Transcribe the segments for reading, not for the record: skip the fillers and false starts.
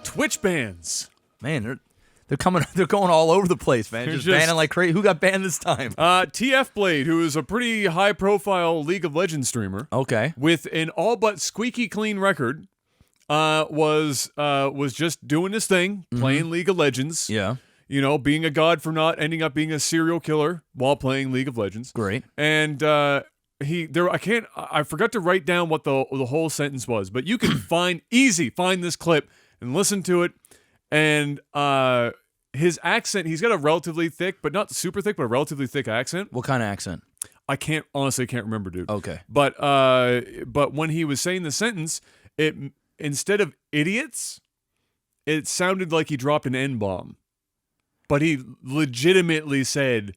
Twitch bans. Man, they're coming. They're going all over the place, man. Just banning like crazy. Who got banned this time? tfblade, who is a pretty high-profile League of Legends streamer, Okay. with an all but squeaky clean record, was just doing his thing, playing League of Legends. Yeah. You know, being a god for not ending up being a serial killer while playing League of Legends. Great. And I forgot to write down what the whole sentence was, but you can find this clip and listen to it. And his accent, he's got a relatively thick, but not super thick, but a relatively thick accent. What kind of accent? I honestly can't remember, dude. Okay. But when he was saying the sentence, it instead of idiots, it sounded like he dropped an N-bomb. But he legitimately said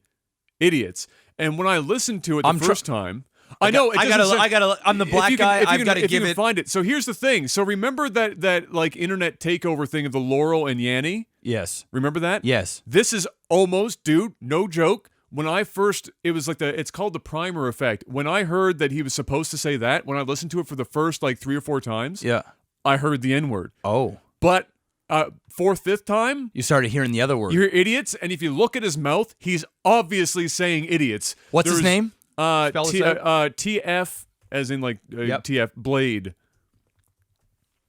idiots. And when I listened to it the first time, I know it I'm the black guy. I've got to give it. Find it. So here's the thing. So remember that like internet takeover thing of the Laurel and Yanny? Yes. Remember that? Yes. This is almost, dude, no joke. When I first, it was like it's called the primer effect. When I heard that he was supposed to say that, when I listened to it for the first like 3 or 4 times, yeah, I heard the N-word. Oh. But 4th, 5th time, you started hearing the other word. You hear idiots, and if you look at his mouth, he's obviously saying idiots. What's his name? TF, as in like TF Blade.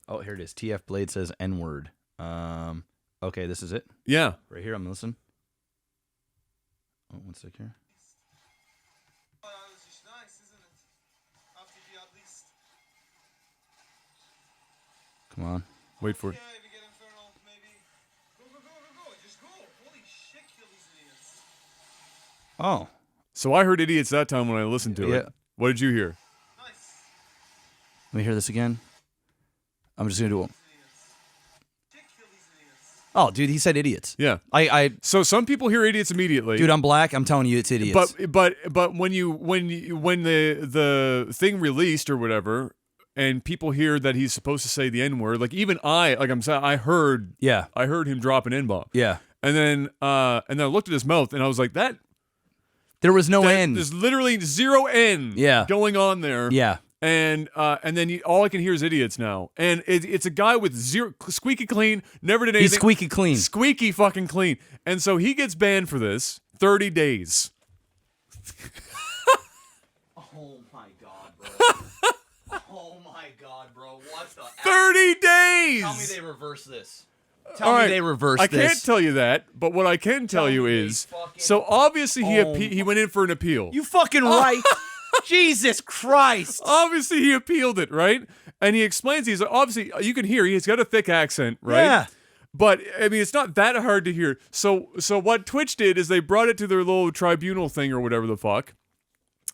Oh, here it is. TF Blade says N-word. Okay, this is it. Yeah. Right here, I'm listening. Oh, one sec here. Come on. Wait for it. Oh. So I heard idiots that time when I listened to it. What did you hear? Let me hear this again. I'm just going to do it. Oh, dude, he said idiots. Yeah. So some people hear idiots immediately. Dude, I'm black. I'm telling you, it's idiots. But when the thing released or whatever, and people hear that he's supposed to say the N-word, like even I heard him drop an N-bomb. Yeah. And then I looked at his mouth and I was like, there was no N. There's literally 0 N going on there. Yeah. And then all I can hear is idiots now. And it's a guy with zero, squeaky clean, never did anything. He's squeaky clean. Squeaky fucking clean. And so he gets banned for this 30 days. Oh my God, bro. Oh my God, bro. What the 30 days! Tell me they reverse this. Tell me they reversed this. I can't tell you that, but what I can tell you is, so obviously he went in for an appeal. You fucking right. Jesus Christ. Obviously he appealed it, right? And he explains, he's obviously, you can hear, he's got a thick accent, right? Yeah. But, I mean, it's not that hard to hear. So what Twitch did is they brought it to their little tribunal thing or whatever the fuck.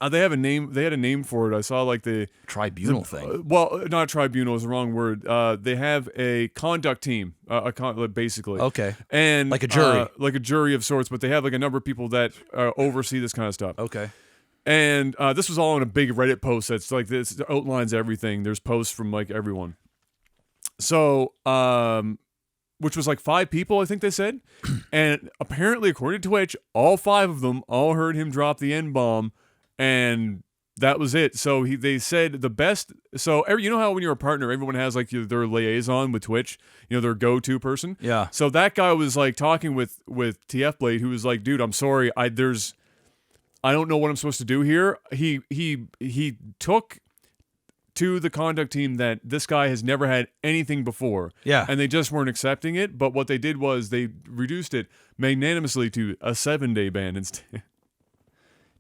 They have a name. They had a name for it. I saw like the tribunal thing. Well, not tribunal is the wrong word. They have a conduct team, basically. Okay. And like a jury, like a jury of sorts. But they have like a number of people that oversee this kind of stuff. Okay. And this was all in a big Reddit post that's like this outlines everything. There's posts from like everyone. So, which was like 5 people, I think they said, and apparently, according to Twitch, all 5 of them all heard him drop the N-bomb. And that was it. So they said the best. So you know how when you're a partner, everyone has like their liaison with Twitch, you know, their go-to person. Yeah. So that guy was like talking with tfblade, who was like, dude, I'm sorry, I don't know what I'm supposed to do here. He took to the conduct team that this guy has never had anything before. Yeah. And they just weren't accepting it. But what they did was they reduced it magnanimously to a 7-day ban instead.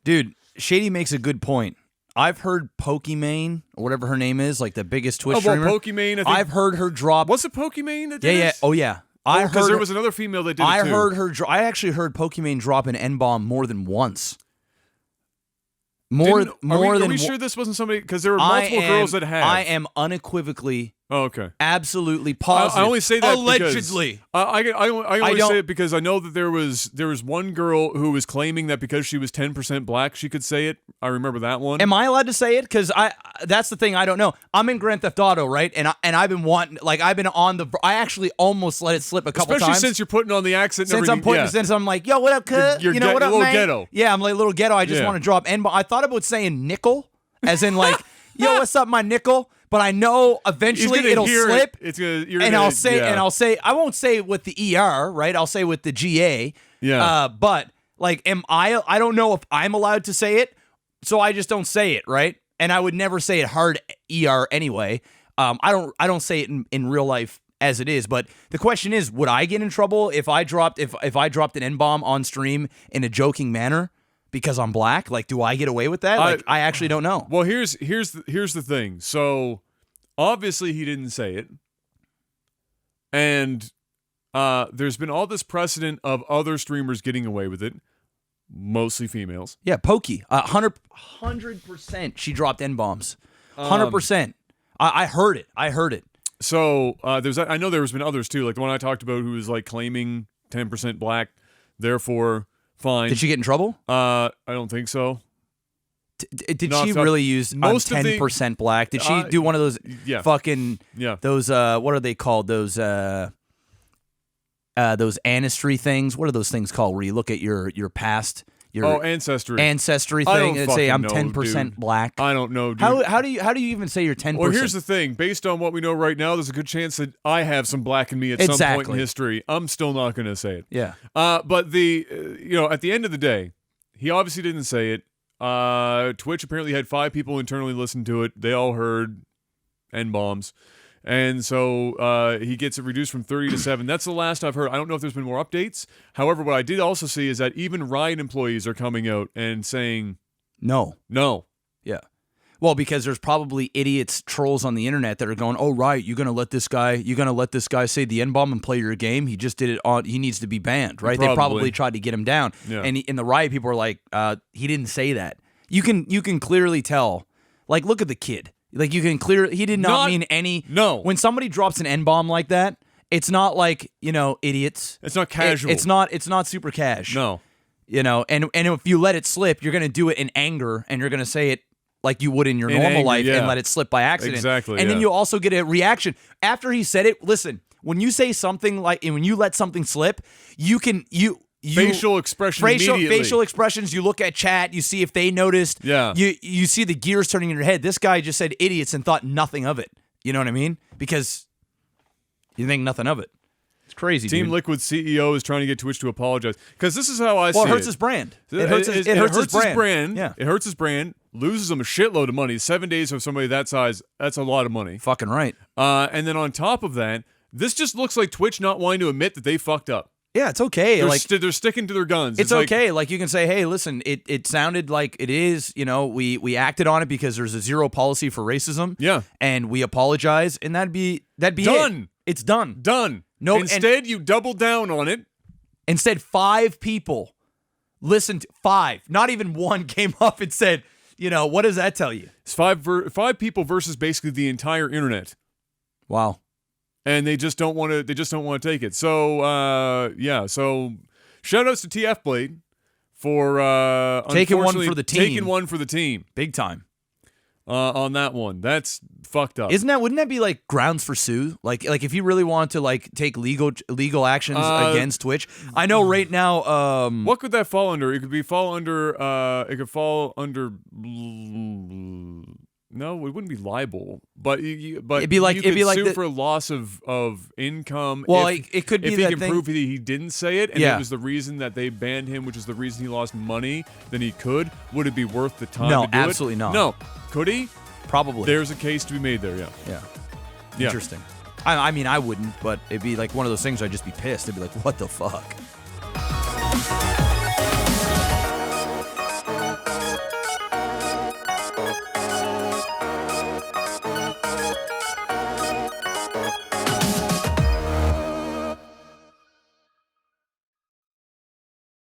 Dude. Shady makes a good point. I've heard Pokimane, or whatever her name is, like the biggest Twitch streamer. Pokimane, I think. I've heard her drop. What's it, Pokimane that did Yeah. this? Oh, yeah. Because there was another female that did it too. I heard her. I actually heard Pokimane drop an N-bomb more than once. Are we sure this wasn't somebody? Because there were multiple girls that had. I am unequivocally. Oh, okay. Absolutely positive. I only say that allegedly. I only say it because I know that there was one girl who was claiming that because she was 10% black, she could say it. I remember that one. Am I allowed to say it? Because that's the thing I don't know. I'm in Grand Theft Auto, right? And I've been wanting, like, I've been on the. I actually almost let it slip a couple times. Especially since you're putting on the accent. And since I'm like, yo, what up, cuz? You know what up, a little man? Ghetto. Yeah, I'm like a little ghetto. I just want to drop N-bomb. I thought about saying nickel, as in like. yo, what's up, my nickel? But I know eventually it'll slip. I'll say, I won't say it with the ER, right? I'll say with the GA. Yeah. But like, I don't know if I'm allowed to say it, so I just don't say it, right? And I would never say it hard ER anyway. I don't say it in real life as it is. But the question is, would I get in trouble if I dropped an N-bomb on stream in a joking manner because I'm black? Like, do I get away with that? Like, I actually don't know. Well, here's the thing. So obviously he didn't say it, and there's been all this precedent of other streamers getting away with it, mostly females. Yeah, Pokey, 100%. She dropped N-bombs, 100%. I heard it. So I know there's been others too, like the one I talked about who was like claiming 10% black, therefore fine. Did she get in trouble? I don't think so. Did she really use 10% black? Did she do one of those those what are they called? Those ancestry things. What are those things called where you look at your past? Ancestry thing and say I'm 10% dude. Black. I don't know, dude. How do you even say you're 10%? Well, here's the thing. Based on what we know right now, there's a good chance that I have some black in me at some point in history. I'm still not going to say it. Yeah. But at the end of the day, he obviously didn't say it. Twitch apparently had 5 people internally listen to it. They all heard N-bombs. And so he gets it reduced from 30 to 7. That's the last I've heard. I don't know if there's been more updates. However, what I did also see is that even Riot employees are coming out and saying no. Yeah. Well, because there's probably idiots, trolls on the internet that are going, "Oh, Riot, you're gonna let this guy say the N-bomb and play your game? He just did it on. He needs to be banned, right?" They probably tried to get him down, and the Riot people are like, "He didn't say that." You can clearly tell. Like, look at the kid. Like, you can clearly, he did not mean any. No. When somebody drops an N-bomb like that, it's not like, idiots. It's not casual. It's not super cash. No. And if you let it slip, you're going to do it in anger, and you're going to say it like you would in your normal life and let it slip by accident. Exactly. And then you also get a reaction. After he said it, listen, when you say something like, when you let something slip, facial expressions, you look at chat, you see if they noticed. Yeah. You see the gears turning in your head. This guy just said idiots and thought nothing of it. You know what I mean? Because you think nothing of it. It's crazy, Team dude. Liquid CEO is trying to get Twitch to apologize. Because this is how I see it. Well, it hurts his brand. It hurts his brand. Yeah. It hurts his brand. Loses him a shitload of money. 7 days for somebody that size, that's a lot of money. Fucking right. And then on top of that, this just looks like Twitch not wanting to admit that they fucked up. Yeah, it's okay. They're sticking to their guns. It's okay. Like, you can say, hey, listen, it sounded like it is, we acted on it because there's a zero policy for racism. Yeah. And we apologize, and that'd be done. It's done. Done. No, instead, you double down on it. Instead, 5 people listened. 5. Not even one came up and said, what does that tell you? It's 5 people versus basically the entire internet. Wow. And they just don't want to. They just don't want to take it. So So shout outs to tfblade for taking one for the team. Taking one for the team, big time. On that one, that's fucked up. Wouldn't that be like grounds for sue? Like if you really want to like take legal actions against Twitch? I know right now. What could that fall under? It could fall under. No, it wouldn't be libel, but it'd be like sue for loss of income. Well, it could be if that he can thing. prove that he didn't say it, and it was the reason that they banned him, which is the reason he lost money. Then he could. Would it be worth the time? No, to do absolutely it? not. No, could he? Probably. There's a case to be made there. Yeah. Interesting. I mean, I wouldn't, but it'd be like one of those things. I'd just be pissed. I'd be like, what the fuck?